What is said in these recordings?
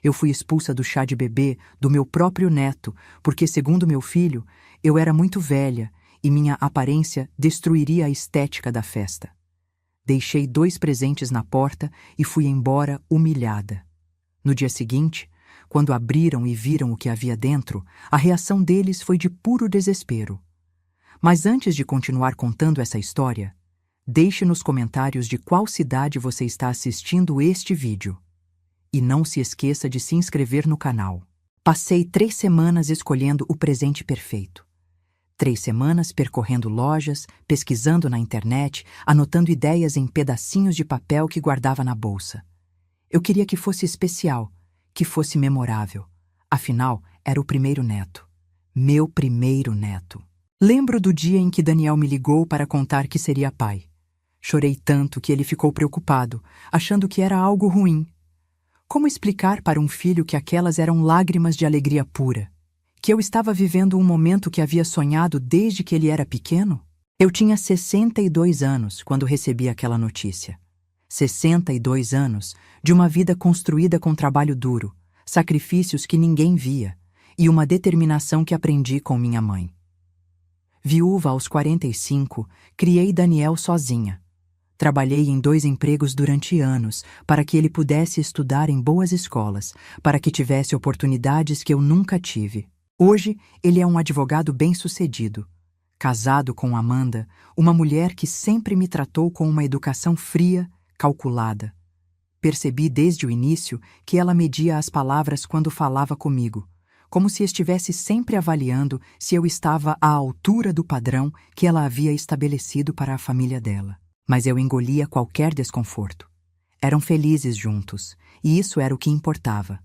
Eu fui expulsa do chá de bebê do meu próprio neto, porque, segundo meu filho, eu era muito velha e minha aparência destruiria a estética da festa. Deixei 2 presentes na porta e fui embora humilhada. No dia seguinte, quando abriram e viram o que havia dentro, a reação deles foi de puro desespero. Mas antes de continuar contando essa história, deixe nos comentários de qual cidade você está assistindo este vídeo. E não se esqueça de se inscrever no canal. Passei 3 semanas escolhendo o presente perfeito. 3 semanas percorrendo lojas, pesquisando na internet, anotando ideias em pedacinhos de papel que guardava na bolsa. Eu queria que fosse especial, que fosse memorável. Afinal, era o primeiro neto. Meu primeiro neto. Lembro do dia em que Daniel me ligou para contar que seria pai. Chorei tanto que ele ficou preocupado, achando que era algo ruim. Como explicar para um filho que aquelas eram lágrimas de alegria pura? Que eu estava vivendo um momento que havia sonhado desde que ele era pequeno? Eu tinha 62 anos quando recebi aquela notícia. 62 anos de uma vida construída com trabalho duro, sacrifícios que ninguém via e uma determinação que aprendi com minha mãe. Viúva aos 45, criei Daniel sozinha. Trabalhei em 2 empregos durante anos para que ele pudesse estudar em boas escolas, para que tivesse oportunidades que eu nunca tive. Hoje, ele é um advogado bem-sucedido, casado com Amanda, uma mulher que sempre me tratou com uma educação fria, calculada. Percebi desde o início que ela media as palavras quando falava comigo, como se estivesse sempre avaliando se eu estava à altura do padrão que ela havia estabelecido para a família dela. Mas eu engolia qualquer desconforto. Eram felizes juntos, e isso era o que importava.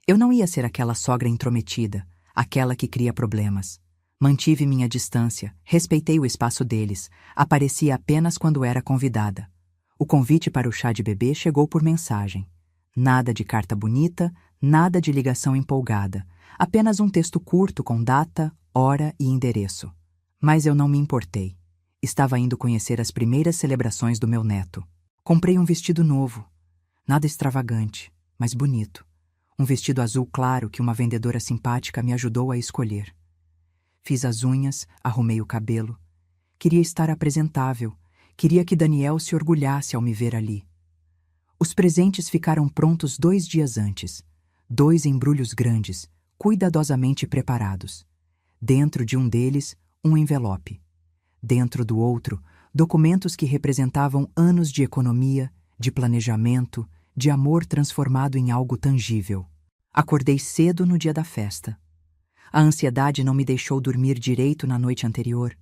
Eu não ia ser aquela sogra intrometida, aquela que cria problemas. Mantive minha distância, respeitei o espaço deles, aparecia apenas quando era convidada. O convite para o chá de bebê chegou por mensagem. Nada de carta bonita, nada de ligação empolgada, apenas um texto curto com data, hora e endereço. Mas eu não me importei. Estava indo conhecer as primeiras celebrações do meu neto. Comprei um vestido novo. Nada extravagante, mas bonito. Um vestido azul claro que uma vendedora simpática me ajudou a escolher. Fiz as unhas, arrumei o cabelo. Queria estar apresentável. Queria que Daniel se orgulhasse ao me ver ali. Os presentes ficaram prontos 2 dias antes. 2 embrulhos grandes, cuidadosamente preparados. Dentro de um deles, um envelope. Dentro do outro, documentos que representavam anos de economia, de planejamento, de amor transformado em algo tangível. Acordei cedo no dia da festa. A ansiedade não me deixou dormir direito na noite anterior.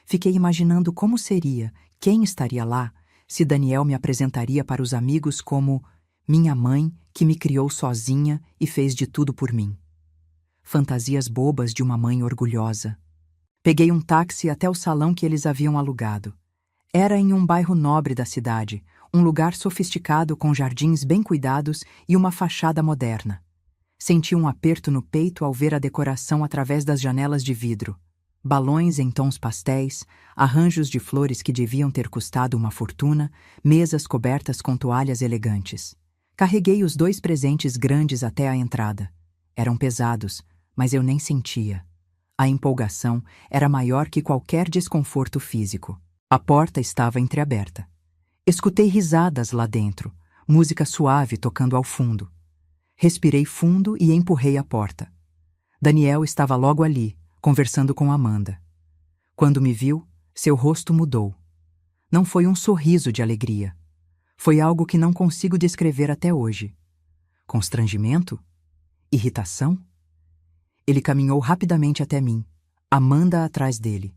Fiquei imaginando como seria, quem estaria lá, se Daniel me apresentaria para os amigos como minha mãe que me criou sozinha e fez de tudo por mim. Fantasias bobas de uma mãe orgulhosa. Peguei um táxi até o salão que eles haviam alugado. Era em um bairro nobre da cidade, um lugar sofisticado com jardins bem cuidados e uma fachada moderna. Senti um aperto no peito ao ver a decoração através das janelas de vidro. Balões em tons pastéis, arranjos de flores que deviam ter custado uma fortuna, mesas cobertas com toalhas elegantes. Carreguei os 2 presentes grandes até a entrada. Eram pesados, mas eu nem sentia. A empolgação era maior que qualquer desconforto físico. A porta estava entreaberta. Escutei risadas lá dentro, música suave tocando ao fundo. Respirei fundo e empurrei a porta. Daniel estava logo ali, conversando com Amanda. Quando me viu, seu rosto mudou. Não foi um sorriso de alegria. Foi algo que não consigo descrever até hoje. Constrangimento? Irritação? Ele caminhou rapidamente até mim, Amanda atrás dele.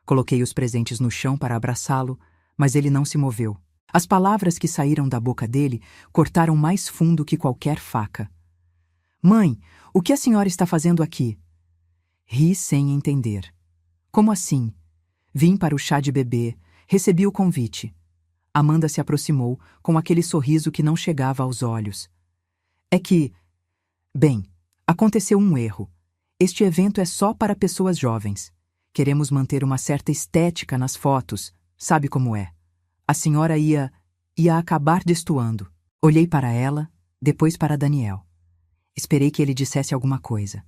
Coloquei os presentes no chão para abraçá-lo, mas ele não se moveu. As palavras que saíram da boca dele cortaram mais fundo que qualquer faca. Mãe, o que a senhora está fazendo aqui? Ri sem entender. Como assim? Vim para o chá de bebê, recebi o convite. Amanda se aproximou, com aquele sorriso que não chegava aos olhos. É que... Bem, aconteceu um erro. Este evento é só para pessoas jovens. Queremos manter uma certa estética nas fotos, sabe como é. A senhora ia acabar destoando. Olhei para ela, depois para Daniel. Esperei que ele dissesse alguma coisa.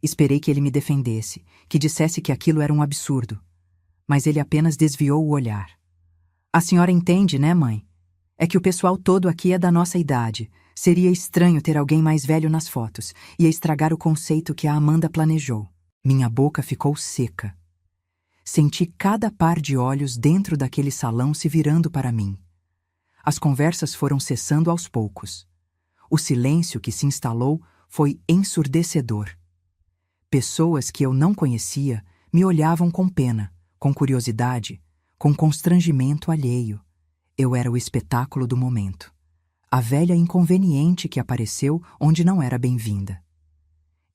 Esperei que ele me defendesse, que dissesse que aquilo era um absurdo. Mas ele apenas desviou o olhar. A senhora entende, né, mãe? É que o pessoal todo aqui é da nossa idade. Seria estranho ter alguém mais velho nas fotos. Ia estragar o conceito que a Amanda planejou. Minha boca ficou seca. Senti cada par de olhos dentro daquele salão se virando para mim. As conversas foram cessando aos poucos. O silêncio que se instalou foi ensurdecedor. Pessoas que eu não conhecia me olhavam com pena, com curiosidade, com constrangimento alheio. Eu era o espetáculo do momento. A velha inconveniente que apareceu onde não era bem-vinda.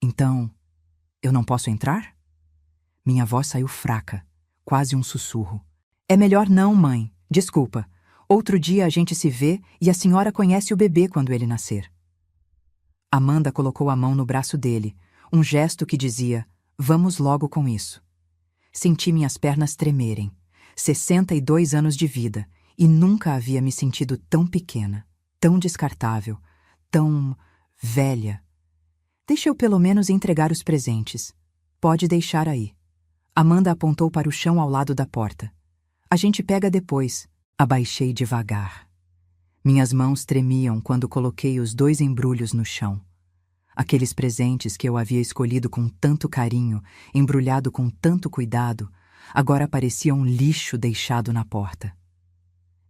Então, eu não posso entrar? Minha voz saiu fraca, quase um sussurro. É melhor não, mãe. Desculpa. Outro dia a gente se vê e a senhora conhece o bebê quando ele nascer. Amanda colocou a mão no braço dele, um gesto que dizia, vamos logo com isso. Senti minhas pernas tremerem. 62 anos de vida, e nunca havia me sentido tão pequena, tão descartável, tão velha. Deixa eu pelo menos entregar os presentes. Pode deixar aí. Amanda apontou para o chão ao lado da porta. A gente pega depois. Abaixei devagar. Minhas mãos tremiam quando coloquei os 2 embrulhos no chão. Aqueles presentes que eu havia escolhido com tanto carinho, embrulhado com tanto cuidado, agora pareciam um lixo deixado na porta.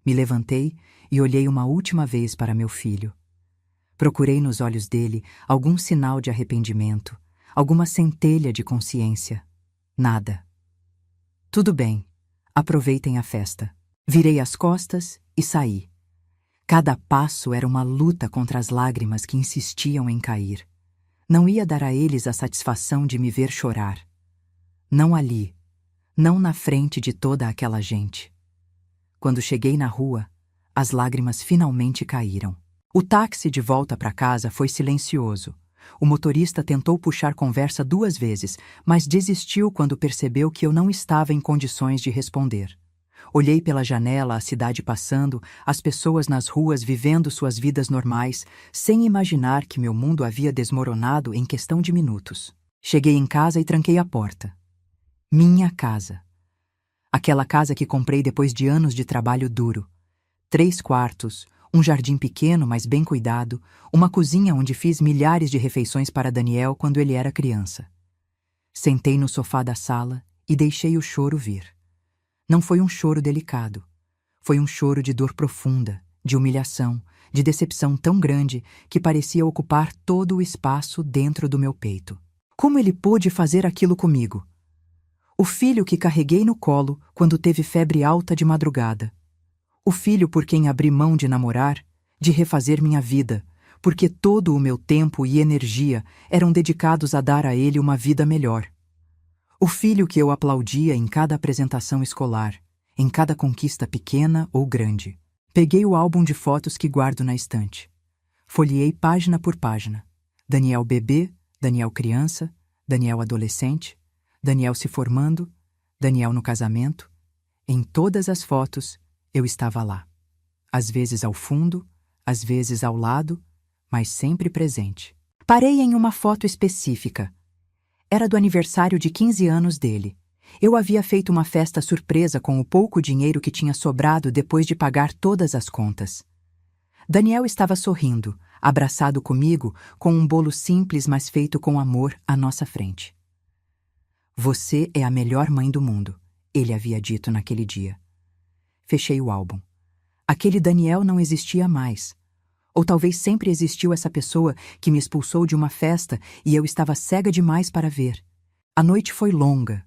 Me levantei e olhei uma última vez para meu filho. Procurei nos olhos dele algum sinal de arrependimento, alguma centelha de consciência. Nada. Tudo bem. Aproveitem a festa. Virei as costas e saí. Cada passo era uma luta contra as lágrimas que insistiam em cair. Não ia dar a eles a satisfação de me ver chorar. Não ali. Não na frente de toda aquela gente. Quando cheguei na rua, as lágrimas finalmente caíram. O táxi de volta para casa foi silencioso. O motorista tentou puxar conversa 2 vezes, mas desistiu quando percebeu que eu não estava em condições de responder. Olhei pela janela a cidade passando, as pessoas nas ruas vivendo suas vidas normais, sem imaginar que meu mundo havia desmoronado em questão de minutos. Cheguei em casa e tranquei a porta. Minha casa. Aquela casa que comprei depois de anos de trabalho duro. 3 quartos, um jardim pequeno, mas bem cuidado, uma cozinha onde fiz milhares de refeições para Daniel quando ele era criança. Sentei no sofá da sala e deixei o choro vir. Não foi um choro delicado. Foi um choro de dor profunda, de humilhação, de decepção tão grande que parecia ocupar todo o espaço dentro do meu peito. Como ele pôde fazer aquilo comigo? O filho que carreguei no colo quando teve febre alta de madrugada. O filho por quem abri mão de namorar, de refazer minha vida, porque todo o meu tempo e energia eram dedicados a dar a ele uma vida melhor. O filho que eu aplaudia em cada apresentação escolar, em cada conquista pequena ou grande. Peguei o álbum de fotos que guardo na estante. Folheei página por página. Daniel bebê, Daniel criança, Daniel adolescente, Daniel se formando, Daniel no casamento. Em todas as fotos, eu estava lá. Às vezes ao fundo, às vezes ao lado, mas sempre presente. Parei em uma foto específica. Era do aniversário de 15 anos dele. Eu havia feito uma festa surpresa com o pouco dinheiro que tinha sobrado depois de pagar todas as contas. Daniel estava sorrindo, abraçado comigo, com um bolo simples, mas feito com amor à nossa frente. Você é a melhor mãe do mundo, ele havia dito naquele dia. Fechei o álbum. Aquele Daniel não existia mais. Ou talvez sempre existiu essa pessoa que me expulsou de uma festa e eu estava cega demais para ver. A noite foi longa.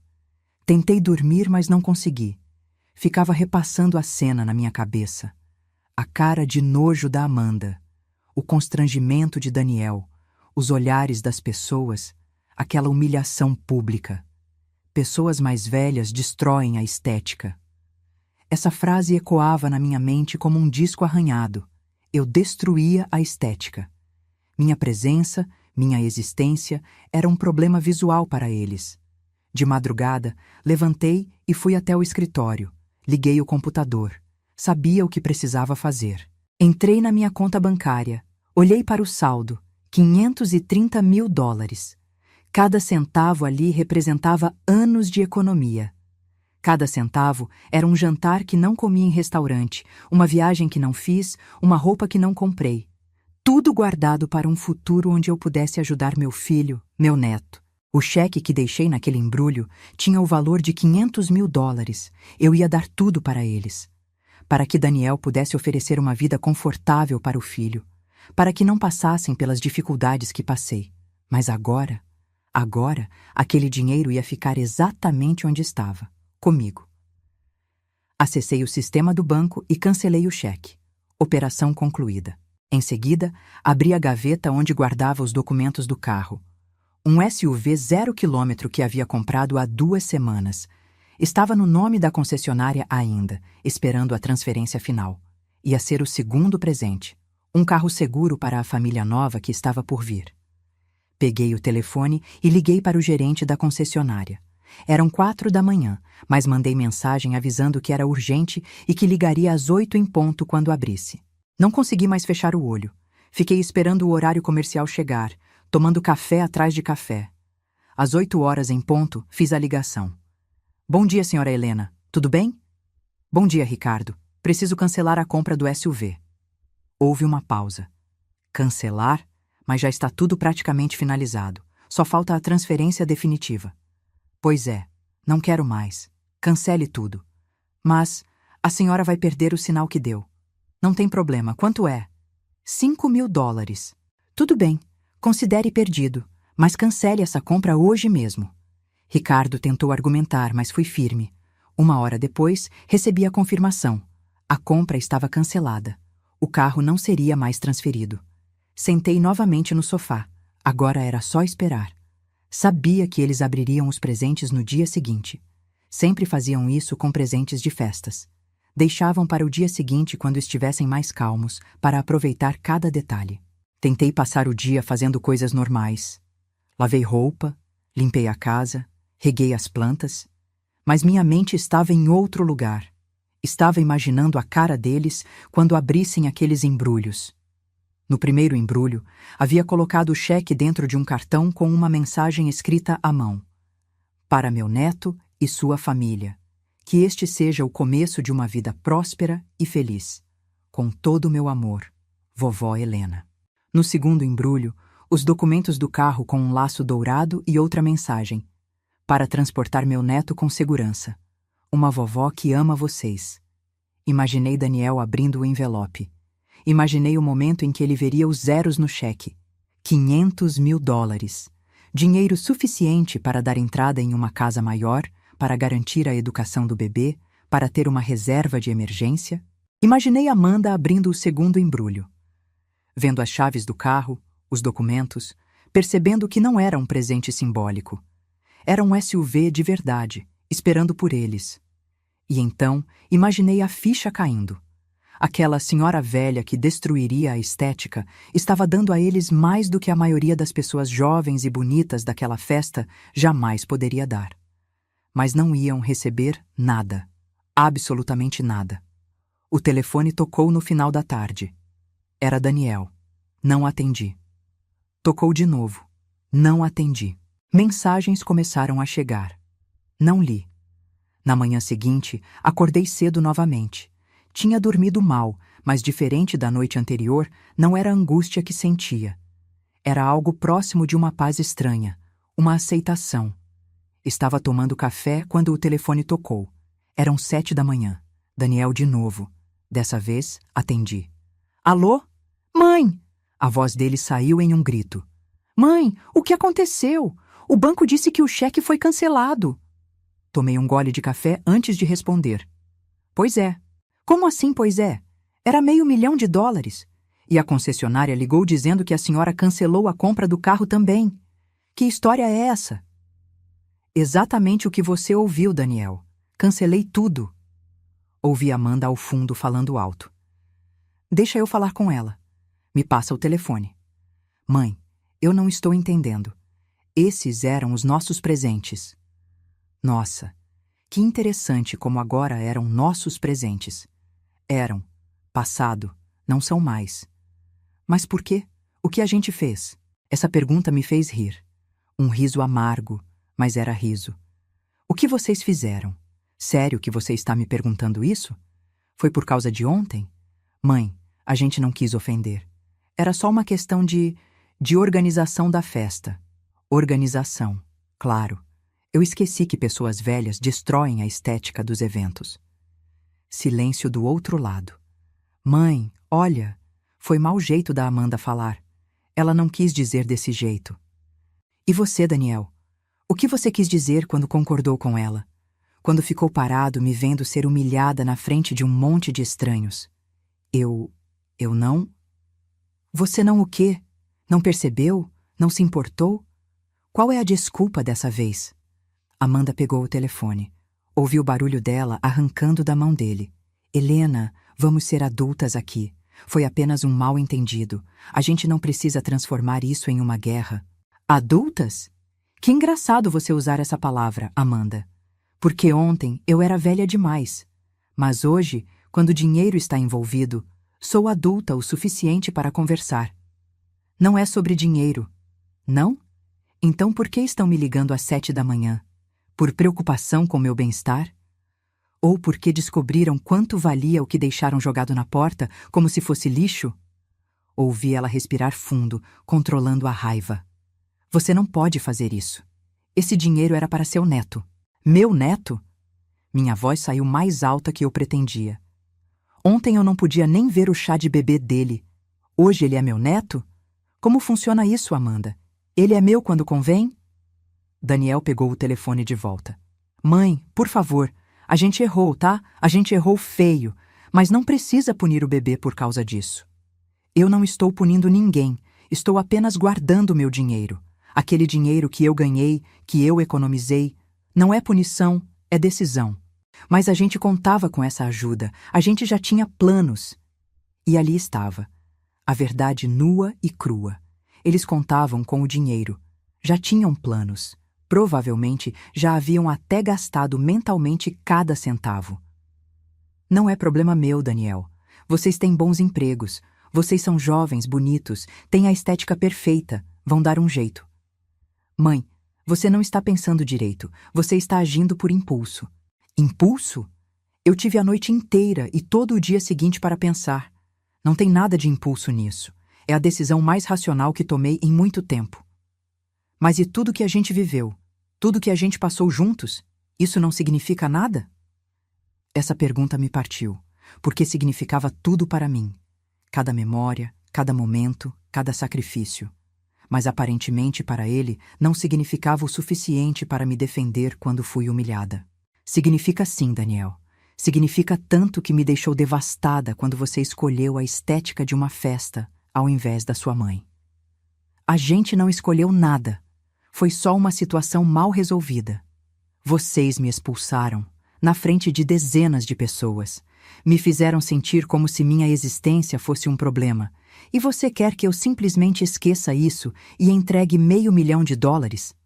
Tentei dormir, mas não consegui. Ficava repassando a cena na minha cabeça. A cara de nojo da Amanda, o constrangimento de Daniel, os olhares das pessoas, aquela humilhação pública. Pessoas mais velhas destroem a estética. Essa frase ecoava na minha mente como um disco arranhado. Eu destruía a estética. Minha presença, minha existência era um problema visual para eles. De madrugada, levantei e fui até o escritório. Liguei o computador. Sabia o que precisava fazer. Entrei na minha conta bancária. Olhei para o saldo. 530 mil dólares. Cada centavo ali representava anos de economia. Cada centavo era um jantar que não comi em restaurante, uma viagem que não fiz, uma roupa que não comprei. Tudo guardado para um futuro onde eu pudesse ajudar meu filho, meu neto. O cheque que deixei naquele embrulho tinha o valor de 500 mil dólares. Eu ia dar tudo para eles. Para que Daniel pudesse oferecer uma vida confortável para o filho. Para que não passassem pelas dificuldades que passei. Mas agora, aquele dinheiro ia ficar exatamente onde estava. Comigo. Acessei o sistema do banco e cancelei o cheque. Operação concluída. Em seguida, abri a gaveta onde guardava os documentos do carro. Um SUV 0 km que havia comprado há 2 semanas. Estava no nome da concessionária ainda, esperando a transferência final. Ia ser o segundo presente. Um carro seguro para a família nova que estava por vir. Peguei o telefone e liguei para o gerente da concessionária. Eram 4 da manhã, mas mandei mensagem avisando que era urgente e que ligaria às 8 em ponto quando abrisse. Não consegui mais fechar o olho. Fiquei esperando o horário comercial chegar, tomando café atrás de café. Às 8 horas em ponto, fiz a ligação. Bom dia, senhora Helena. Tudo bem? Bom dia, Ricardo. Preciso cancelar a compra do SUV. Houve uma pausa. Cancelar? Mas já está tudo praticamente finalizado. Só falta a transferência definitiva. Pois é, não quero mais. Cancele tudo. Mas a senhora vai perder o sinal que deu. Não tem problema. Quanto é? 5 mil dólares. Tudo bem. Considere perdido, mas cancele essa compra hoje mesmo. Ricardo tentou argumentar, mas fui firme. 1 hora depois, recebi a confirmação. A compra estava cancelada. O carro não seria mais transferido. Sentei novamente no sofá. Agora era só esperar. Sabia que eles abririam os presentes no dia seguinte. Sempre faziam isso com presentes de festas. Deixavam para o dia seguinte quando estivessem mais calmos, para aproveitar cada detalhe. Tentei passar o dia fazendo coisas normais. Lavei roupa, limpei a casa, reguei as plantas. Mas minha mente estava em outro lugar. Estava imaginando a cara deles quando abrissem aqueles embrulhos. No primeiro embrulho, havia colocado o cheque dentro de um cartão com uma mensagem escrita à mão. Para meu neto e sua família. Que este seja o começo de uma vida próspera e feliz. Com todo o meu amor, vovó Helena. No segundo embrulho, os documentos do carro com um laço dourado e outra mensagem. Para transportar meu neto com segurança. Uma vovó que ama vocês. Imaginei Daniel abrindo o envelope. Imaginei o momento em que ele veria os zeros no cheque. 500 mil dólares. Dinheiro suficiente para dar entrada em uma casa maior, para garantir a educação do bebê, para ter uma reserva de emergência. Imaginei Amanda abrindo o segundo embrulho. Vendo as chaves do carro, os documentos, percebendo que não era um presente simbólico. Era um SUV de verdade, esperando por eles. E então, imaginei a ficha caindo. Aquela senhora velha que destruiria a estética estava dando a eles mais do que a maioria das pessoas jovens e bonitas daquela festa jamais poderia dar. Mas não iam receber nada. Absolutamente nada. O telefone tocou no final da tarde. Era Daniel. Não atendi. Tocou de novo. Não atendi. Mensagens começaram a chegar. Não li. Na manhã seguinte, acordei cedo novamente. Tinha dormido mal, mas diferente da noite anterior, não era a angústia que sentia. Era algo próximo de uma paz estranha, uma aceitação. Estava tomando café quando o telefone tocou. Eram 7 da manhã. Daniel de novo. Dessa vez, atendi. Alô? Mãe! A voz dele saiu em um grito. Mãe, o que aconteceu? O banco disse que o cheque foi cancelado. Tomei um gole de café antes de responder. Pois é. Como assim, pois é? Era $500 mil. E a concessionária ligou dizendo que a senhora cancelou a compra do carro também. Que história é essa? Exatamente o que você ouviu, Daniel. Cancelei tudo. Ouvi Amanda ao fundo falando alto. Deixa eu falar com ela. Me passa o telefone. Mãe, eu não estou entendendo. Esses eram os nossos presentes. Nossa, que interessante como agora eram nossos presentes. Eram. Passado. Não são mais. Mas por quê? O que a gente fez? Essa pergunta me fez rir. Um riso amargo, mas era riso. O que vocês fizeram? Sério que você está me perguntando isso? Foi por causa de ontem? Mãe, a gente não quis ofender. Era só uma questão de organização da festa. Organização, claro. Eu esqueci que pessoas velhas destroem a estética dos eventos. Silêncio do outro lado. Mãe, olha, foi mau jeito da Amanda falar. Ela não quis dizer desse jeito. E você, Daniel? O que você quis dizer quando concordou com ela? Quando ficou parado me vendo ser humilhada na frente de um monte de estranhos? Eu não? Você não o quê? Não percebeu? Não se importou? Qual é a desculpa dessa vez? Amanda pegou o telefone. Ouvi o barulho dela arrancando da mão dele. Helena, vamos ser adultas aqui. Foi apenas um mal-entendido. A gente não precisa transformar isso em uma guerra. Adultas? Que engraçado você usar essa palavra, Amanda. Porque ontem eu era velha demais. Mas hoje, quando dinheiro está envolvido, sou adulta o suficiente para conversar. Não é sobre dinheiro. Não? Então por que estão me ligando às 7 da manhã? Por preocupação com meu bem-estar? Ou porque descobriram quanto valia o que deixaram jogado na porta, como se fosse lixo? Ouvi ela respirar fundo, controlando a raiva. Você não pode fazer isso. Esse dinheiro era para seu neto. Meu neto? Minha voz saiu mais alta que eu pretendia. Ontem eu não podia nem ver o chá de bebê dele. Hoje ele é meu neto? Como funciona isso, Amanda? Ele é meu quando convém? Daniel pegou o telefone de volta. Mãe, por favor, a gente errou, tá? A gente errou feio, mas não precisa punir o bebê por causa disso. Eu não estou punindo ninguém, estou apenas guardando meu dinheiro. Aquele dinheiro que eu ganhei, que eu economizei. Não é punição, é decisão. Mas a gente contava com essa ajuda, a gente já tinha planos. E ali estava, a verdade nua e crua. Eles contavam com o dinheiro, já tinham planos. Provavelmente já haviam até gastado mentalmente cada centavo. Não é problema meu, Daniel. Vocês têm bons empregos. Vocês são jovens, bonitos, têm a estética perfeita. Vão dar um jeito. Mãe, você não está pensando direito. Você está agindo por impulso. Impulso? Eu tive a noite inteira e todo o dia seguinte para pensar. Não tem nada de impulso nisso. É a decisão mais racional que tomei em muito tempo. Mas e tudo que a gente viveu? Tudo que a gente passou juntos? Isso não significa nada? Essa pergunta me partiu, porque significava tudo para mim. Cada memória, cada momento, cada sacrifício. Mas aparentemente para ele não significava o suficiente para me defender quando fui humilhada. Significa sim, Daniel. Significa tanto que me deixou devastada quando você escolheu a estética de uma festa ao invés da sua mãe. A gente não escolheu nada. Foi só uma situação mal resolvida. Vocês me expulsaram, na frente de dezenas de pessoas. Me fizeram sentir como se minha existência fosse um problema. E você quer que eu simplesmente esqueça isso e entregue $500 mil?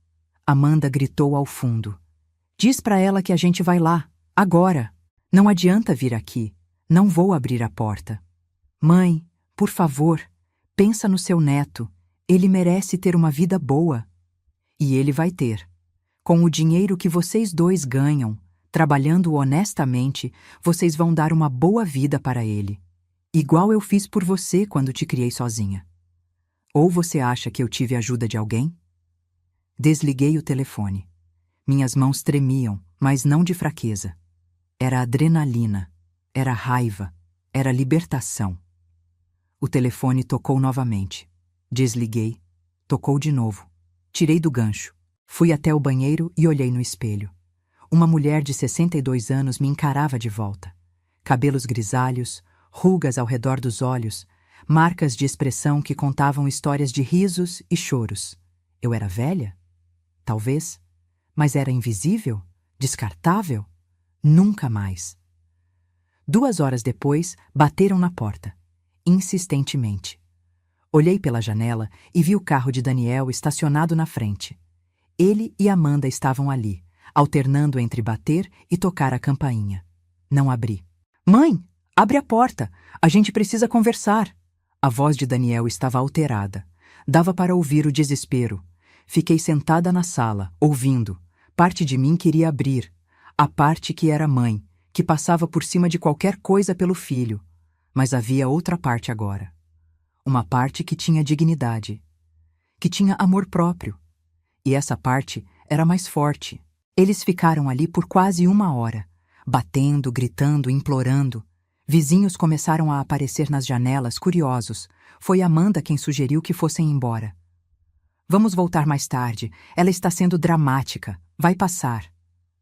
Amanda gritou ao fundo. Diz pra ela que a gente vai lá, agora. Não adianta vir aqui. Não vou abrir a porta. Mãe, por favor, pensa no seu neto. Ele merece ter uma vida boa. E ele vai ter. Com o dinheiro que vocês dois ganham, trabalhando honestamente, vocês vão dar uma boa vida para ele. Igual eu fiz por você quando te criei sozinha. Ou você acha que eu tive ajuda de alguém? Desliguei o telefone. Minhas mãos tremiam, mas não de fraqueza. Era adrenalina, era raiva, era libertação. O telefone tocou novamente. Desliguei. Tocou de novo. Tirei do gancho. Fui até o banheiro e olhei no espelho. Uma mulher de 62 anos me encarava de volta. Cabelos grisalhos, rugas ao redor dos olhos, marcas de expressão que contavam histórias de risos e choros. Eu era velha? Talvez. Mas era invisível? Descartável? Nunca mais. 2 horas depois, bateram na porta. Insistentemente. Olhei pela janela e vi o carro de Daniel estacionado na frente. Ele e Amanda estavam ali, alternando entre bater e tocar a campainha. Não abri. Mãe, abre a porta. A gente precisa conversar. A voz de Daniel estava alterada. Dava para ouvir o desespero. Fiquei sentada na sala, ouvindo. Parte de mim queria abrir. A parte que era mãe, que passava por cima de qualquer coisa pelo filho. Mas havia outra parte agora. Uma parte que tinha dignidade. Que tinha amor próprio. E essa parte era mais forte. Eles ficaram ali por quase 1 hora, batendo, gritando, implorando. Vizinhos começaram a aparecer nas janelas, curiosos. Foi Amanda quem sugeriu que fossem embora. Vamos voltar mais tarde. Ela está sendo dramática. Vai passar.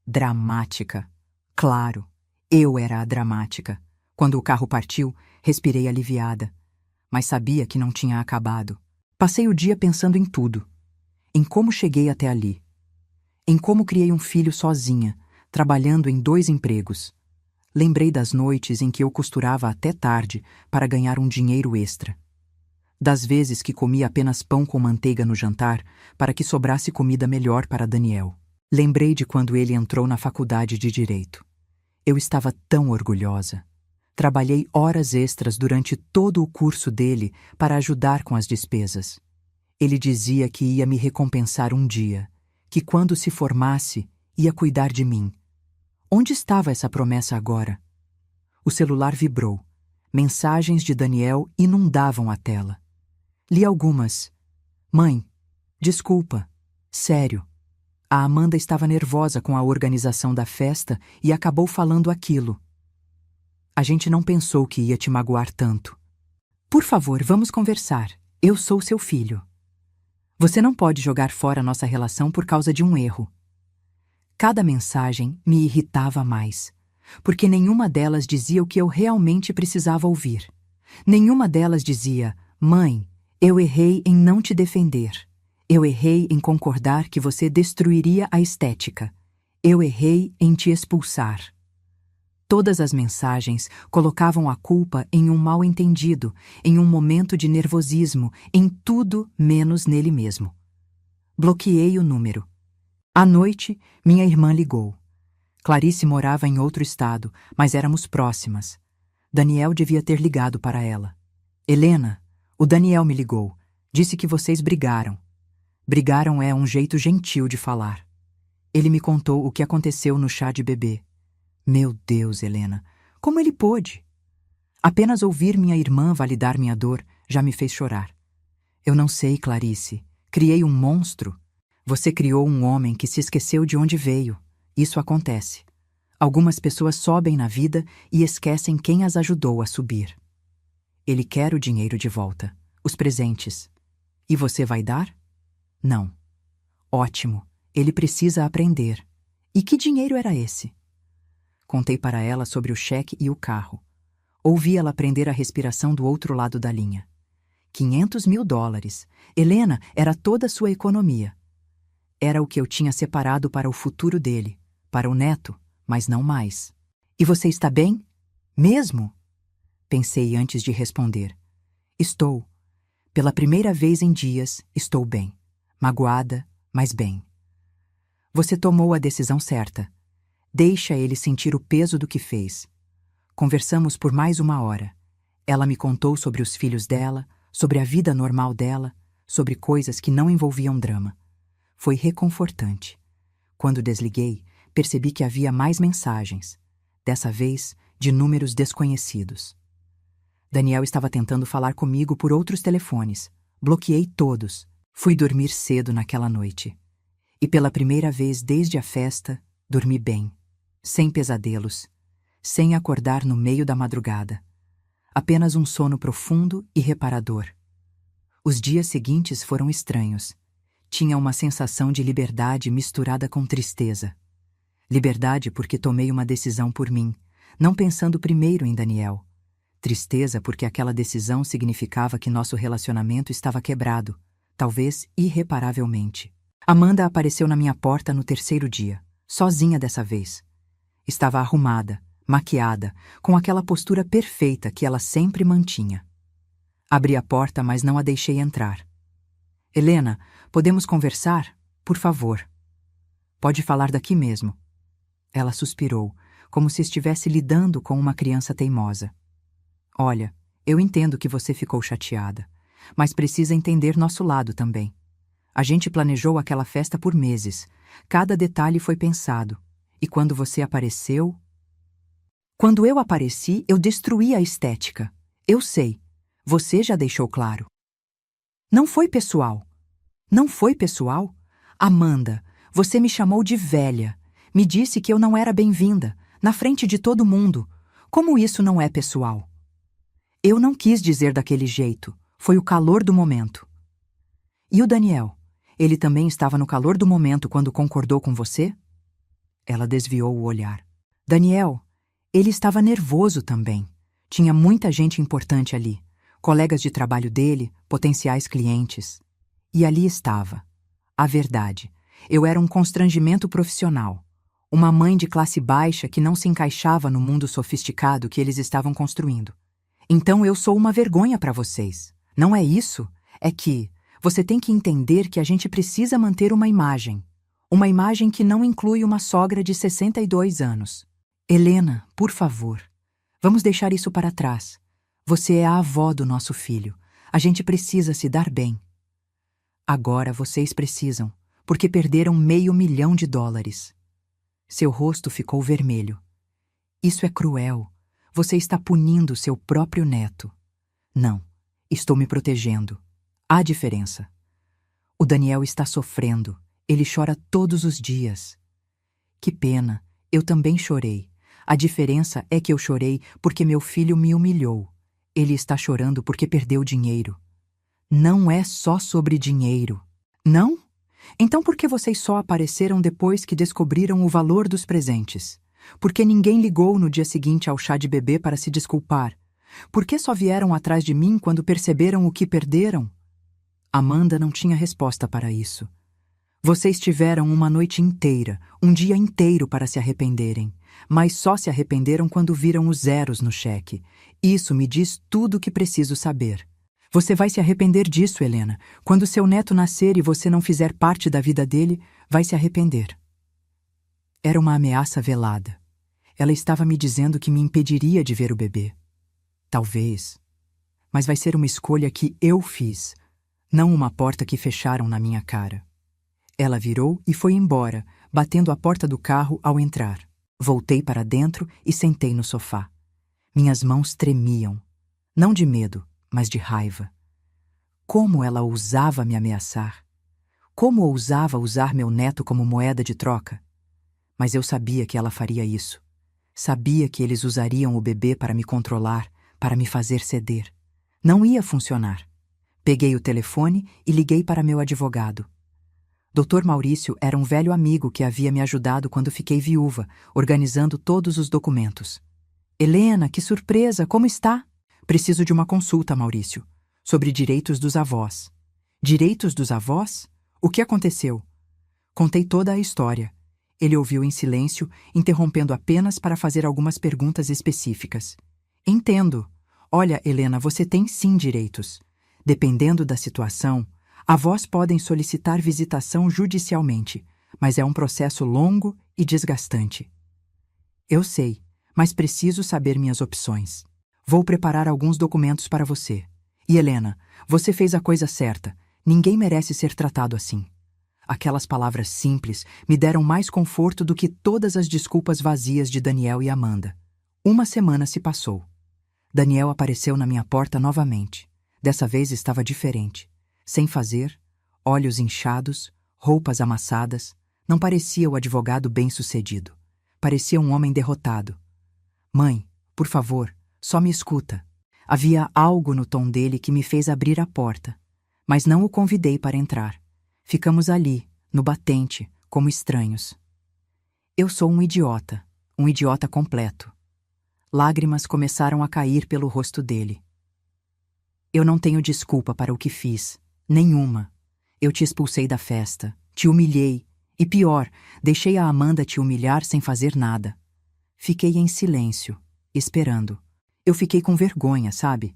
Dramática. Claro, eu era a dramática. Quando o carro partiu, respirei aliviada. Mas sabia que não tinha acabado. Passei o dia pensando em tudo. Em como cheguei até ali. Em como criei um filho sozinha, trabalhando em 2 empregos. Lembrei das noites em que eu costurava até tarde para ganhar um dinheiro extra. Das vezes que comia apenas pão com manteiga no jantar para que sobrasse comida melhor para Daniel. Lembrei de quando ele entrou na faculdade de Direito. Eu estava tão orgulhosa. Trabalhei horas extras durante todo o curso dele para ajudar com as despesas. Ele dizia que ia me recompensar um dia, que quando se formasse, ia cuidar de mim. Onde estava essa promessa agora? O celular vibrou. Mensagens de Daniel inundavam a tela. Li algumas. Mãe, desculpa. Sério. A Amanda estava nervosa com a organização da festa e acabou falando aquilo. A gente não pensou que ia te magoar tanto. Por favor, vamos conversar. Eu sou seu filho. Você não pode jogar fora nossa relação por causa de um erro. Cada mensagem me irritava mais, porque nenhuma delas dizia o que eu realmente precisava ouvir. Nenhuma delas dizia: mãe, eu errei em não te defender. Eu errei em concordar que você destruiria a estética. Eu errei em te expulsar. Todas as mensagens colocavam a culpa em um mal-entendido, em um momento de nervosismo, em tudo menos nele mesmo. Bloqueei o número. À noite, minha irmã ligou. Clarice morava em outro estado, mas éramos próximas. Daniel devia ter ligado para ela. Helena, o Daniel me ligou. Disse que vocês brigaram. Brigaram é um jeito gentil de falar. Ele me contou o que aconteceu no chá de bebê. Meu Deus, Helena, como ele pôde? Apenas ouvir minha irmã validar minha dor já me fez chorar. Eu não sei, Clarice. Criei um monstro. Você criou um homem que se esqueceu de onde veio. Isso acontece. Algumas pessoas sobem na vida e esquecem quem as ajudou a subir. Ele quer o dinheiro de volta, os presentes. E você vai dar? Não. Ótimo. Ele precisa aprender. E que dinheiro era esse? Contei para ela sobre o cheque e o carro. Ouvi ela prender a respiração do outro lado da linha. $500.000. Helena, era toda a sua economia. Era o que eu tinha separado para o futuro dele, para o neto, mas não mais. E você está bem? Mesmo? Pensei antes de responder. Estou. Pela primeira vez em dias, estou bem. Magoada, mas bem. Você tomou a decisão certa. Deixa ele sentir o peso do que fez. Conversamos por mais 1 hora. Ela me contou sobre os filhos dela, sobre a vida normal dela, sobre coisas que não envolviam drama. Foi reconfortante. Quando desliguei, percebi que havia mais mensagens, dessa vez de números desconhecidos. Daniel estava tentando falar comigo por outros telefones. Bloqueei todos. Fui dormir cedo naquela noite. E pela primeira vez desde a festa, dormi bem. Sem pesadelos. Sem acordar no meio da madrugada. Apenas um sono profundo e reparador. Os dias seguintes foram estranhos. Tinha uma sensação de liberdade misturada com tristeza. Liberdade porque tomei uma decisão por mim, não pensando primeiro em Daniel. Tristeza porque aquela decisão significava que nosso relacionamento estava quebrado, talvez irreparavelmente. Amanda apareceu na minha porta no 3º dia, sozinha dessa vez. Estava arrumada, maquiada, com aquela postura perfeita que ela sempre mantinha. Abri a porta, mas não a deixei entrar. Helena, podemos conversar? Por favor. Pode falar daqui mesmo. Ela suspirou, como se estivesse lidando com uma criança teimosa. Olha, eu entendo que você ficou chateada, mas precisa entender nosso lado também. A gente planejou aquela festa por meses. Cada detalhe foi pensado. E quando você apareceu... Quando eu apareci, eu destruí a estética. Eu sei. Você já deixou claro. Não foi pessoal. Não foi pessoal? Amanda, você me chamou de velha. Me disse que eu não era bem-vinda, na frente de todo mundo. Como isso não é pessoal? Eu não quis dizer daquele jeito. Foi o calor do momento. E o Daniel? Ele também estava no calor do momento quando concordou com você? Ela desviou o olhar. Daniel, ele estava nervoso também. Tinha muita gente importante ali. Colegas de trabalho dele, potenciais clientes. E ali estava. A verdade. Eu era um constrangimento profissional. Uma mãe de classe baixa que não se encaixava no mundo sofisticado que eles estavam construindo. Então eu sou uma vergonha para vocês. Não é isso? É que você tem que entender que a gente precisa manter uma imagem. Uma imagem que não inclui uma sogra de 62 anos. Helena, por favor, vamos deixar isso para trás. Você é a avó do nosso filho. A gente precisa se dar bem. Agora vocês precisam, porque perderam $500.000. Seu rosto ficou vermelho. Isso é cruel. Você está punindo seu próprio neto. Não, estou me protegendo. Há diferença. O Daniel está sofrendo. Ele chora todos os dias. Que pena, eu também chorei. A diferença é que eu chorei porque meu filho me humilhou. Ele está chorando porque perdeu dinheiro. Não é só sobre dinheiro. Não? Então por que vocês só apareceram depois que descobriram o valor dos presentes? Por que ninguém ligou no dia seguinte ao chá de bebê para se desculpar? Por que só vieram atrás de mim quando perceberam o que perderam? Amanda não tinha resposta para isso. Vocês tiveram uma noite inteira, um dia inteiro para se arrependerem, mas só se arrependeram quando viram os zeros no cheque. Isso me diz tudo o que preciso saber. Você vai se arrepender disso, Helena. Quando seu neto nascer e você não fizer parte da vida dele, vai se arrepender. Era uma ameaça velada. Ela estava me dizendo que me impediria de ver o bebê. Talvez. Mas vai ser uma escolha que eu fiz, não uma porta que fecharam na minha cara. Ela virou e foi embora, batendo a porta do carro ao entrar. Voltei para dentro e sentei no sofá. Minhas mãos tremiam. Não de medo, mas de raiva. Como ela ousava me ameaçar? Como ousava usar meu neto como moeda de troca? Mas eu sabia que ela faria isso. Sabia que eles usariam o bebê para me controlar, para me fazer ceder. Não ia funcionar. Peguei o telefone e liguei para meu advogado. Dr. Maurício era um velho amigo que havia me ajudado quando fiquei viúva, organizando todos os documentos. Helena, que surpresa! Como está? Preciso de uma consulta, Maurício, sobre direitos dos avós. Direitos dos avós? O que aconteceu? Contei toda a história. Ele ouviu em silêncio, interrompendo apenas para fazer algumas perguntas específicas. Entendo. Olha, Helena, você tem sim direitos. Dependendo da situação, avós podem solicitar visitação judicialmente, mas é um processo longo e desgastante. Eu sei, mas preciso saber minhas opções. Vou preparar alguns documentos para você. E Helena, você fez a coisa certa. Ninguém merece ser tratado assim. Aquelas palavras simples me deram mais conforto do que todas as desculpas vazias de Daniel e Amanda. Uma semana se passou. Daniel apareceu na minha porta novamente. Dessa vez estava diferente. Sem fazer, olhos inchados, roupas amassadas, não parecia o advogado bem-sucedido. Parecia um homem derrotado. Mãe, por favor, só me escuta. Havia algo no tom dele que me fez abrir a porta, mas não o convidei para entrar. Ficamos ali, no batente, como estranhos. Eu sou um idiota completo. Lágrimas começaram a cair pelo rosto dele. Eu não tenho desculpa para o que fiz. Nenhuma. Eu te expulsei da festa, te humilhei, e pior, deixei a Amanda te humilhar sem fazer nada. Fiquei em silêncio, esperando. Eu fiquei com vergonha, sabe?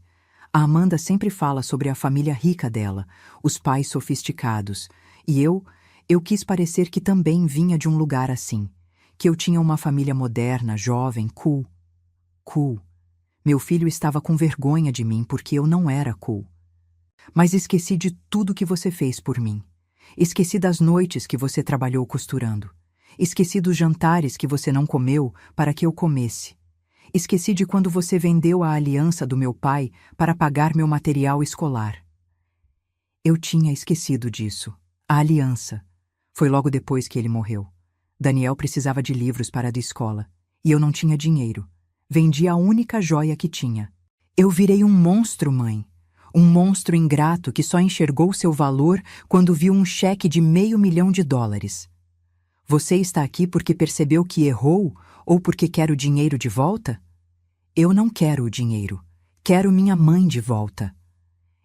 A Amanda sempre fala sobre a família rica dela, os pais sofisticados, e eu quis parecer que também vinha de um lugar assim, que eu tinha uma família moderna, jovem, cool. Cool. Meu filho estava com vergonha de mim porque eu não era cool. Mas esqueci de tudo que você fez por mim. Esqueci das noites que você trabalhou costurando. Esqueci dos jantares que você não comeu para que eu comesse. Esqueci de quando você vendeu a aliança do meu pai para pagar meu material escolar. Eu tinha esquecido disso. A aliança. Foi logo depois que ele morreu. Daniel precisava de livros para a da escola. E eu não tinha dinheiro. Vendi a única joia que tinha. Eu virei um monstro, mãe. Um monstro ingrato que só enxergou seu valor quando viu um cheque de $500.000. Você está aqui porque percebeu que errou ou porque quer o dinheiro de volta? Eu não quero o dinheiro. Quero minha mãe de volta.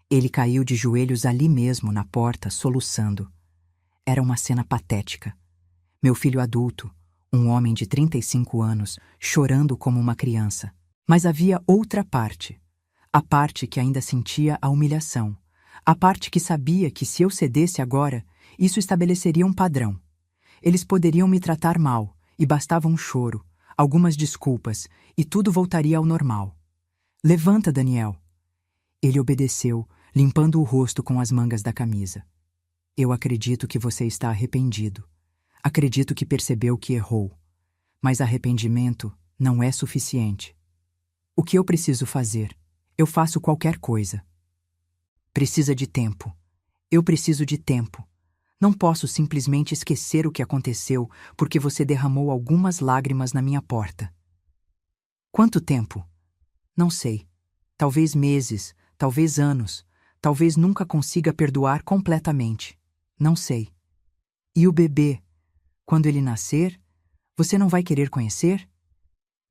Ele caiu de joelhos ali mesmo, na porta, soluçando. Era uma cena patética. Meu filho adulto, um homem de 35 anos, chorando como uma criança. Mas havia outra parte. A parte que ainda sentia a humilhação. A parte que sabia que se eu cedesse agora, isso estabeleceria um padrão. Eles poderiam me tratar mal, e bastava um choro, algumas desculpas, e tudo voltaria ao normal. Levanta, Daniel. Ele obedeceu, limpando o rosto com as mangas da camisa. Eu acredito que você está arrependido. Acredito que percebeu que errou. Mas arrependimento não é suficiente. O que eu preciso fazer? Eu faço qualquer coisa. Precisa de tempo. Eu preciso de tempo. Não posso simplesmente esquecer o que aconteceu porque você derramou algumas lágrimas na minha porta. Quanto tempo? Não sei. Talvez meses, talvez anos, talvez nunca consiga perdoar completamente. Não sei. E o bebê? Quando ele nascer, você não vai querer conhecer?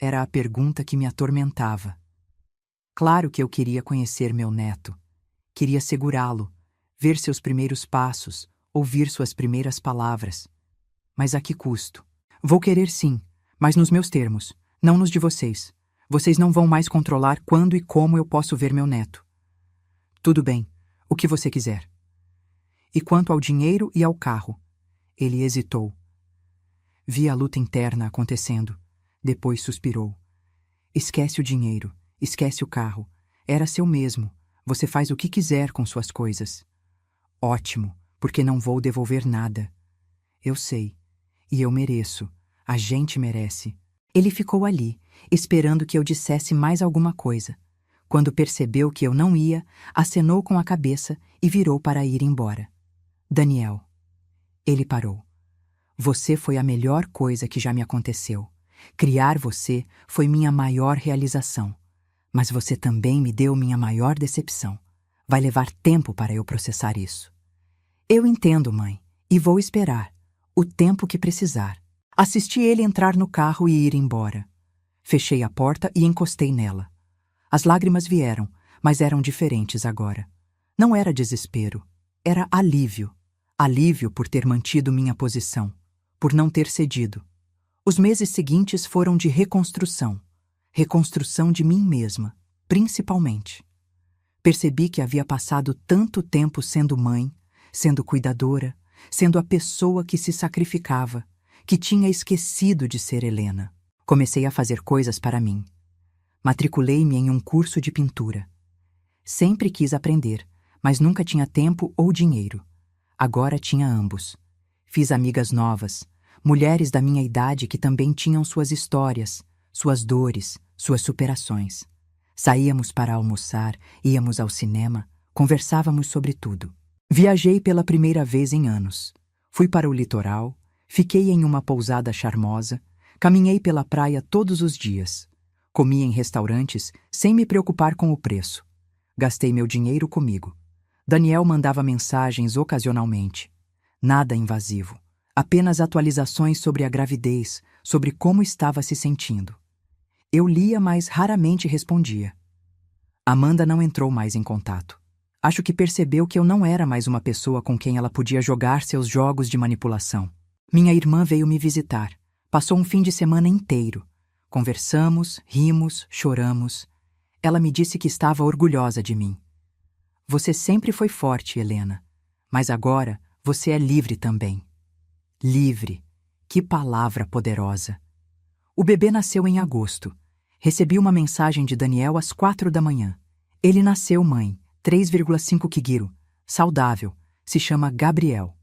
Era a pergunta que me atormentava. Claro que eu queria conhecer meu neto. Queria segurá-lo, ver seus primeiros passos, ouvir suas primeiras palavras. Mas a que custo? Vou querer sim, mas nos meus termos, não nos de vocês. Vocês não vão mais controlar quando e como eu posso ver meu neto. Tudo bem, o que você quiser. E quanto ao dinheiro e ao carro? Ele hesitou. Vi a luta interna acontecendo. Depois suspirou. Esquece o dinheiro, esquece o carro. Era seu mesmo. Você faz o que quiser com suas coisas. Ótimo, porque não vou devolver nada. Eu sei. E eu mereço. A gente merece. Ele ficou ali, esperando que eu dissesse mais alguma coisa. Quando percebeu que eu não ia, acenou com a cabeça e virou para ir embora. Daniel. Ele parou. Você foi a melhor coisa que já me aconteceu. Criar você foi minha maior realização. Mas você também me deu minha maior decepção. Vai levar tempo para eu processar isso. Eu entendo, mãe, e vou esperar. O tempo que precisar. Assisti ele entrar no carro e ir embora. Fechei a porta e encostei nela. As lágrimas vieram, mas eram diferentes agora. Não era desespero, era alívio. Alívio por ter mantido minha posição, por não ter cedido. Os meses seguintes foram de reconstrução. Reconstrução de mim mesma, principalmente. Percebi que havia passado tanto tempo sendo mãe, sendo cuidadora, sendo a pessoa que se sacrificava, que tinha esquecido de ser Helena. Comecei a fazer coisas para mim. Matriculei-me em um curso de pintura. Sempre quis aprender, mas nunca tinha tempo ou dinheiro. Agora tinha ambos. Fiz amigas novas, mulheres da minha idade que também tinham suas histórias, suas dores, suas superações. Saíamos para almoçar, íamos ao cinema, conversávamos sobre tudo. Viajei pela primeira vez em anos. Fui para o litoral, fiquei em uma pousada charmosa, caminhei pela praia todos os dias. Comi em restaurantes sem me preocupar com o preço. Gastei meu dinheiro comigo. Daniel mandava mensagens ocasionalmente. Nada invasivo. Apenas atualizações sobre a gravidez, sobre como estava se sentindo. Eu lia, mas raramente respondia. Amanda não entrou mais em contato. Acho que percebeu que eu não era mais uma pessoa com quem ela podia jogar seus jogos de manipulação. Minha irmã veio me visitar. Passou um fim de semana inteiro. Conversamos, rimos, choramos. Ela me disse que estava orgulhosa de mim. Você sempre foi forte, Helena. Mas agora você é livre também. Livre. Que palavra poderosa. O bebê nasceu em agosto. Recebi uma mensagem de Daniel às 4 da manhã. Ele nasceu, mãe. 3,5 kg, saudável, se chama Gabriel.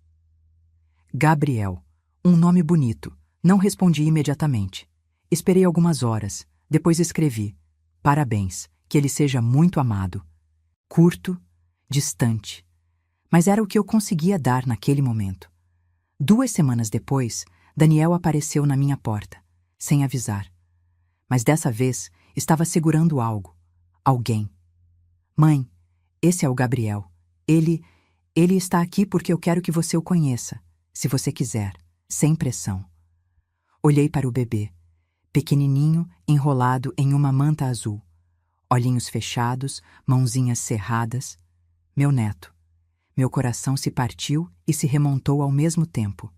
Gabriel, um nome bonito. Não respondi imediatamente. Esperei algumas horas, depois escrevi: parabéns, que ele seja muito amado. Curto, distante. Mas era o que eu conseguia dar naquele momento. 2 semanas depois, Daniel apareceu na minha porta, sem avisar. Mas dessa vez, estava segurando algo. Alguém. Mãe, esse é o Gabriel. Ele está aqui porque eu quero que você o conheça, se você quiser, sem pressão. Olhei para o bebê, pequenininho, enrolado em uma manta azul. Olhinhos fechados, mãozinhas cerradas. Meu neto. Meu coração se partiu e se remontou ao mesmo tempo.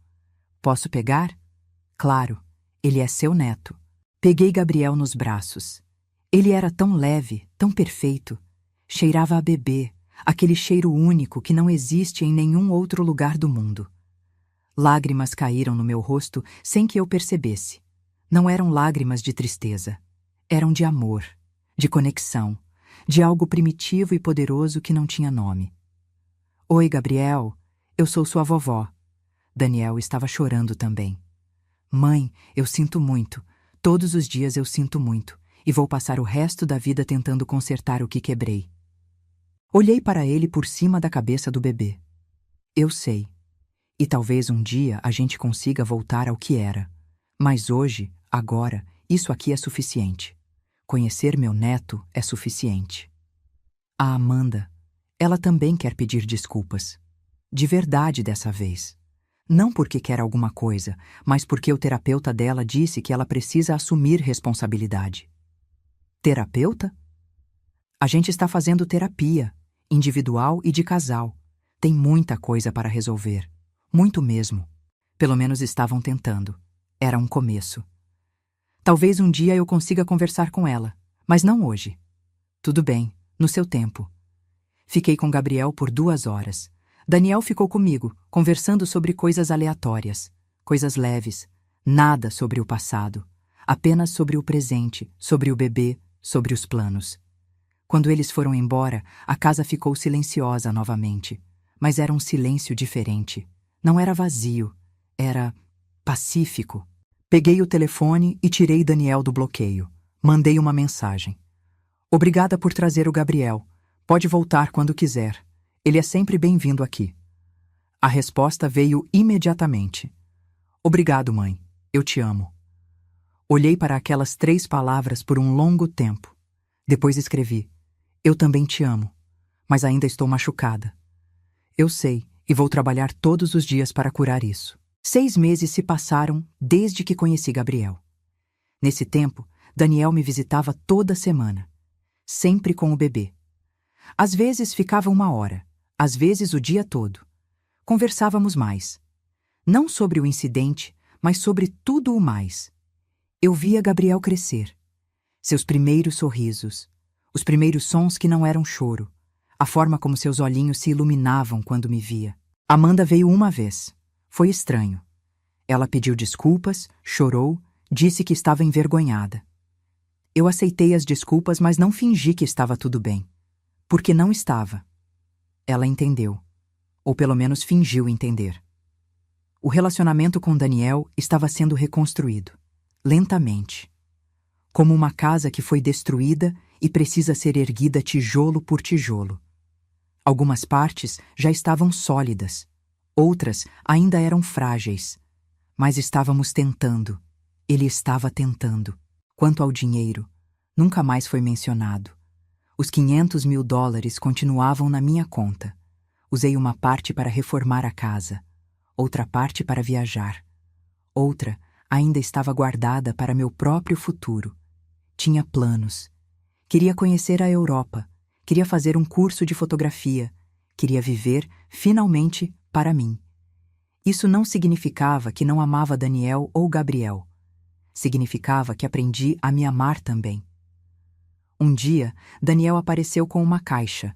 Posso pegar? Claro, ele é seu neto. Peguei Gabriel nos braços. Ele era tão leve, tão perfeito. Cheirava a bebê, aquele cheiro único que não existe em nenhum outro lugar do mundo. Lágrimas caíram no meu rosto sem que eu percebesse. Não eram lágrimas de tristeza. Eram de amor, de conexão, de algo primitivo e poderoso que não tinha nome. Oi, Gabriel, eu sou sua vovó. Daniel estava chorando também. Mãe, eu sinto muito. Todos os dias eu sinto muito, e vou passar o resto da vida tentando consertar o que quebrei. Olhei para ele por cima da cabeça do bebê. Eu sei. E talvez um dia a gente consiga voltar ao que era. Mas hoje, agora, isso aqui é suficiente. Conhecer meu neto é suficiente. A Amanda, ela também quer pedir desculpas. De verdade dessa vez. Não porque quer alguma coisa, mas porque o terapeuta dela disse que ela precisa assumir responsabilidade. Terapeuta? A gente está fazendo terapia, individual e de casal. Tem muita coisa para resolver. Muito mesmo. Pelo menos estavam tentando. Era um começo. Talvez um dia eu consiga conversar com ela, mas não hoje. Tudo bem, no seu tempo. Fiquei com Gabriel por 2 horas. Daniel ficou comigo, conversando sobre coisas aleatórias, coisas leves, nada sobre o passado, apenas sobre o presente, sobre o bebê, sobre os planos. Quando eles foram embora, a casa ficou silenciosa novamente, mas era um silêncio diferente. Não era vazio, era pacífico. Peguei o telefone e tirei Daniel do bloqueio. Mandei uma mensagem. Obrigada por trazer o Gabriel. Pode voltar quando quiser. Ele é sempre bem-vindo aqui. A resposta veio imediatamente. Obrigado, mãe. Eu te amo. Olhei para aquelas 3 palavras por um longo tempo. Depois escrevi: eu também te amo, mas ainda estou machucada. Eu sei, e vou trabalhar todos os dias para curar isso. 6 meses se passaram desde que conheci Gabriel. Nesse tempo, Daniel me visitava toda semana, sempre com o bebê. Às vezes ficava 1 hora, às vezes o dia todo. Conversávamos mais. Não sobre o incidente, mas sobre tudo o mais. Eu via Gabriel crescer. Seus primeiros sorrisos, os primeiros sons que não eram choro, a forma como seus olhinhos se iluminavam quando me via. Amanda veio uma vez. Foi estranho. Ela pediu desculpas, chorou, disse que estava envergonhada. Eu aceitei as desculpas, mas não fingi que estava tudo bem. Porque não estava. Ela entendeu. Ou pelo menos fingiu entender. O relacionamento com Daniel estava sendo reconstruído. Lentamente. Como uma casa que foi destruída e precisa ser erguida tijolo por tijolo. Algumas partes já estavam sólidas. Outras ainda eram frágeis. Mas estávamos tentando. Ele estava tentando. Quanto ao dinheiro, nunca mais foi mencionado. Os $500 mil continuavam na minha conta. Usei uma parte para reformar a casa, outra parte para viajar. Outra ainda estava guardada para meu próprio futuro. Tinha planos. Queria conhecer a Europa, queria fazer um curso de fotografia, queria viver, finalmente, para mim. Isso não significava que não amava Daniel ou Gabriel. Significava que aprendi a me amar também. Um dia, Daniel apareceu com uma caixa.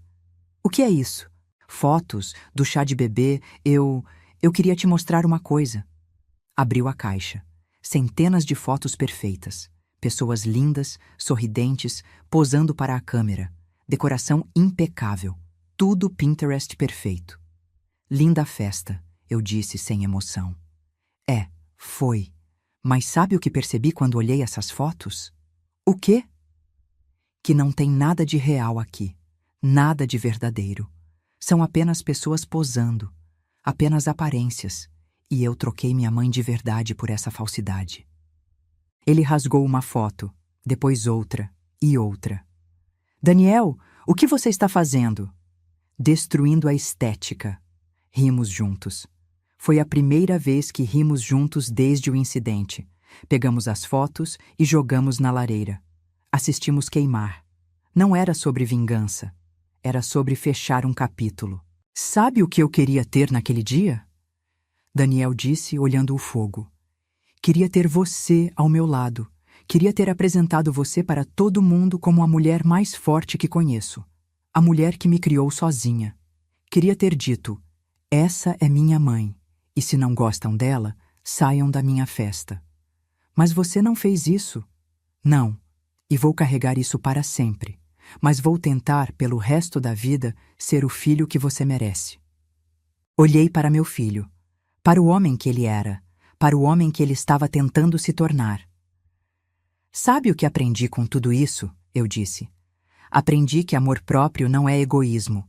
O que é isso? Fotos, do chá de bebê, eu queria te mostrar uma coisa. Abriu a caixa. Centenas de fotos perfeitas. Pessoas lindas, sorridentes, posando para a câmera. Decoração impecável. Tudo Pinterest perfeito. Linda festa, eu disse sem emoção. Foi. Mas sabe o que percebi quando olhei essas fotos? O quê? Que não tem nada de real aqui. Nada de verdadeiro. São apenas pessoas posando. Apenas aparências. E eu troquei minha mãe de verdade por essa falsidade. Ele rasgou uma foto, depois outra e outra. Daniel, o que você está fazendo? Destruindo a estética. Rimos juntos. Foi a primeira vez que rimos juntos desde o incidente. Pegamos as fotos e jogamos na lareira. Assistimos queimar. Não era sobre vingança. Era sobre fechar um capítulo. Sabe o que eu queria ter naquele dia? Daniel disse, olhando o fogo. Queria ter você ao meu lado. Queria ter apresentado você para todo mundo como a mulher mais forte que conheço. A mulher que me criou sozinha. Queria ter dito, essa é minha mãe. E se não gostam dela, saiam da minha festa. Mas você não fez isso. Não. E vou carregar isso para sempre. Mas vou tentar, pelo resto da vida, ser o filho que você merece. Olhei para meu filho. Para o homem que ele era. Para o homem que ele estava tentando se tornar. Sabe o que aprendi com tudo isso? Eu disse. Aprendi que amor próprio não é egoísmo.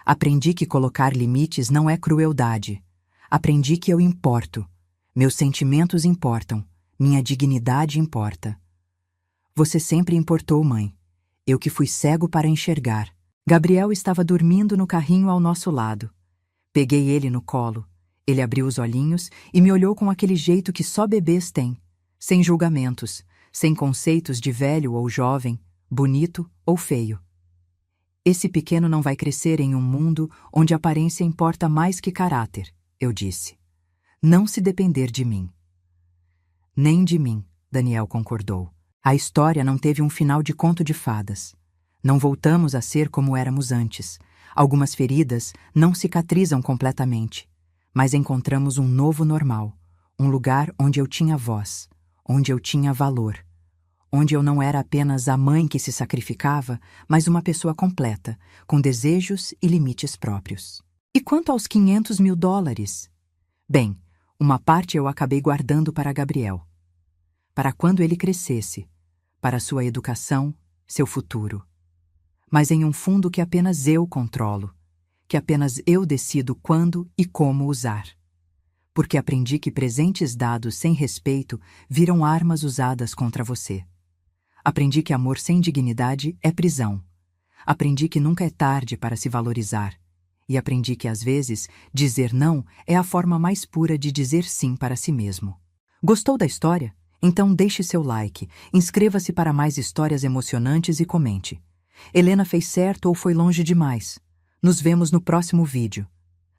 Aprendi que colocar limites não é crueldade. Aprendi que eu importo. Meus sentimentos importam. Minha dignidade importa. Você sempre importou, mãe. Eu que fui cego para enxergar. Gabriel estava dormindo no carrinho ao nosso lado. Peguei ele no colo. Ele abriu os olhinhos e me olhou com aquele jeito que só bebês têm. Sem julgamentos, sem conceitos de velho ou jovem, bonito ou feio. Esse pequeno não vai crescer em um mundo onde aparência importa mais que caráter. Eu disse. Não se depender de mim. Nem de mim, Daniel concordou. A história não teve um final de conto de fadas. Não voltamos a ser como éramos antes. Algumas feridas não cicatrizam completamente. Mas encontramos um novo normal. Um lugar onde eu tinha voz. Onde eu tinha valor. Onde eu não era apenas a mãe que se sacrificava, mas uma pessoa completa, com desejos e limites próprios. E quanto aos $500 mil? Bem, uma parte eu acabei guardando para Gabriel. Para quando ele crescesse, para sua educação, seu futuro. Mas em um fundo que apenas eu controlo, que apenas eu decido quando e como usar. Porque aprendi que presentes dados sem respeito viram armas usadas contra você. Aprendi que amor sem dignidade é prisão. Aprendi que nunca é tarde para se valorizar. E aprendi que, às vezes, dizer não é a forma mais pura de dizer sim para si mesmo. Gostou da história? Então deixe seu like, inscreva-se para mais histórias emocionantes e comente. Helena fez certo ou foi longe demais? Nos vemos no próximo vídeo.